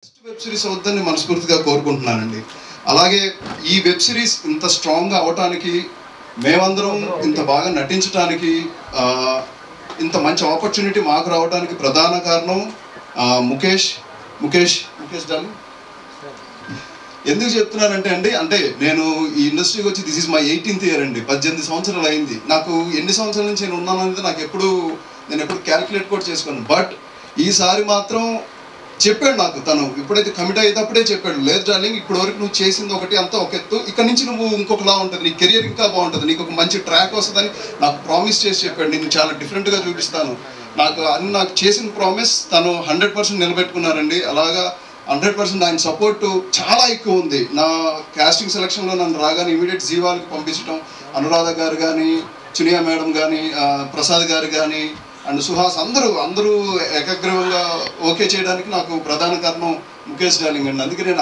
Web series అవుద్దని మనస్ఫూర్తిగా కోరుకుంటున్నానండి. అలాగే ఈ వెబ్ సిరీస్ ఇంత స్ట్రాంగ్గా అవటానికి, మేమందరం ఇంత బాగా నటించడానికి, ఇంత మంచి ఆపర్చునిటీ మాకు రావడానికి ప్రధాన కారణం ముఖేష్ డార్లింగ్. ఎందుకు చెప్తున్నానంటే అంటే నేను ఈ ఇండస్ట్రీకి వచ్చి this is my 18th year అండి. 18 సంవత్సరాలు అయింది. నాకు ఎన్ని సంవత్సరాల నుంచి నేను ఉన్నాననేది నేను ఎప్పుడు క్యాలిక్యులేట్ కూడా చేసుకోను. బట్ ఈసారి మాత్రం చెప్పాడు నాకు, తను ఎప్పుడైతే కమిట్ అయ్యేటప్పుడే చెప్పాడు, లేదు డార్లింగ్ ఇప్పటివరకు నువ్వు చేసింది ఒకటి అంతా ఒక ఎత్తు, ఇక్కడ నుంచి నువ్వు ఇంకొకలా ఉంటుంది, నీ కెరియర్ ఇంకా బాగుంటుంది, నీకు ఒక మంచి ట్రాక్ వస్తుందని నాకు ప్రామిస్ చేసి చెప్పాడు. నేను చాలా డిఫరెంట్గా చూపిస్తాను, నాకు చేసిన ప్రామిస్ తను 100% నిలబెట్టుకున్నారండి. అలాగా 100% ఆయన సపోర్టు చాలా ఎక్కువ ఉంది. నా కాస్టింగ్ సెలక్షన్లో నన్ను రాగానే ఇమీడియట్ జీవాలకి పంపించడం, అనురాధ గారు కానీ, చునియా మేడం కానీ, ప్రసాద్ గారు కానీ అండ్ సుహాస్ అందరూ ఏకగ్రీవంగా ఓకే చేయడానికి నాకు ప్రధాన కారణం ముఖేష్ డార్లింగ్ అండి. అందుకే నేను